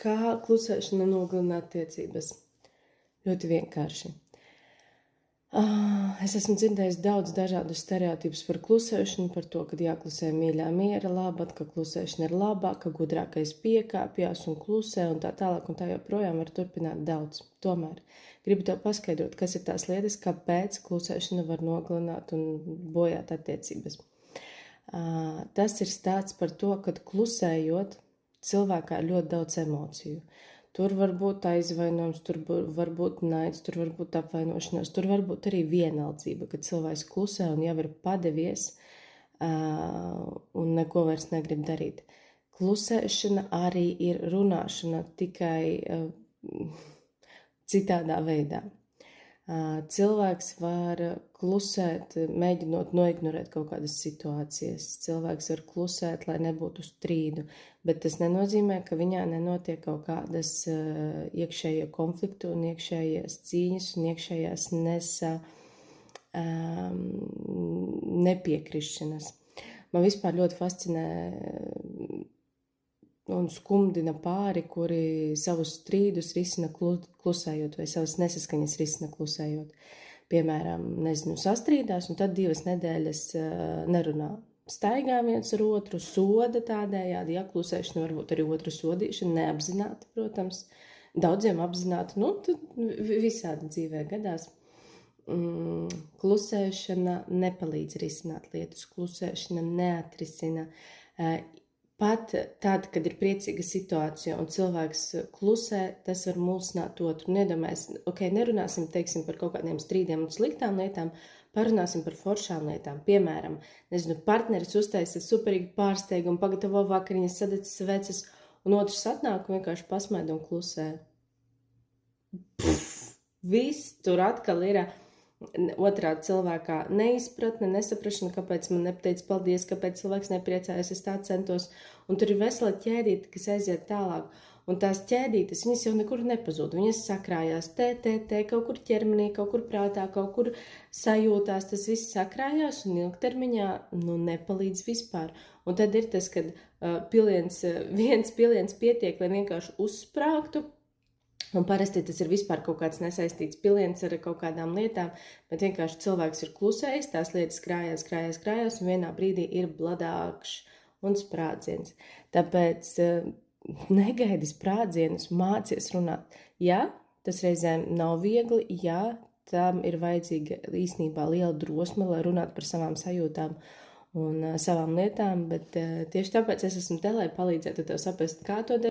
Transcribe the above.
Kā klusēšana nogalina attiecības? Ļoti vienkārši. Es esmu dzirdējis daudz dažādus stereotipus par klusēšanu, par to, ka jāklusē mīļā miera labad, ka klusēšana ir labāka, ka gudrākais piekāpjas un klusē un tā tālāk un tā joprojām var turpināt daudz. Tomēr gribu tev paskaidrot, kas ir tās lietas, kāpēc klusēšana var nogalināt un bojāt attiecības. Tas ir stāsts par to, ka klusējot cilvēkā ir ļoti daudz emociju. Tur var būt aizvainojums, tur var būt naids, tur var būt apvainošanās, tur var būt arī vienaldzība, kad cilvēks klusē un jau ir padevies un neko vairs negrib darīt. Klusēšana arī ir runāšana, tikai citādā veidā. Cilvēks var klusēt, mēģinot noignorēt kaut kādas situācijas. Cilvēks var klusēt, lai nebūtu strīdu, bet tas nenozīmē, ka viņā nenotiek kaut kādas iekšējie konflikti un iekšējās cīņas un iekšējās nepiekrišanas. Man vispār ļoti fascinē un skumdina pāri, kuri savus strīdus risina klusējot vai savas nesaskaņas risina klusējot. Piemēram, sastrīdās un tad 2 nedēļas nerunā. Staigā viens ar otru, soda tādējādi, klusēšana varbūt arī otru sodīšana, neapzināti, protams. Daudziem apzināti, tad visādi dzīvē gadās. Klusēšana nepalīdz risināt lietas, klusēšana neatrisina. Pat tad, kad ir priecīga situācija un cilvēks klusē, tas var mulsināt otru. Nedomājas, nerunāsim, par kaut kādiem strīdiem un sliktām lietām, parunāsim par foršām lietām. Piemēram, partneris uztaisa superīgu pārsteigumu, pagatavo vakariņas, sadedz sveces, un otrs atnāk un vienkārši pasmaida un klusē. Viss tur atkal ir otrā cilvēkā neizpratne, nesaprašana, kāpēc man nepateica paldies, kāpēc cilvēks nepriecājas, es tā centos. Un tur ir vesela ķēdīte, kas aiziet tālāk. Un tās ķēdītes, viņas jau nekur nepazūd. Viņas sakrājās kaut kur ķermenī, kaut kur prātā, kaut kur sajūtās. Tas viss sakrājās un ilgtermiņā nepalīdz vispār. Un tad ir tas, kad viens piliens pietiek, lai vienkārši uzsprāgtu. Un parasti tas ir vispār kaut kāds nesaistīts piliens ar kaut kādām lietām, bet vienkārši cilvēks ir klusējis, tās lietas krājās, un vienā brīdī ir bladākšs un sprādziens. Tāpēc negaidi sprādzienus, mācies runāt. Jā, tas reizēm nav viegli, jā, tam ir vajadzīga īstenībā liela drosme, lai runātu par savām sajūtām un savām lietām, bet tieši tāpēc es esmu te, lai palīdzētu tev saprast, kā to darīt.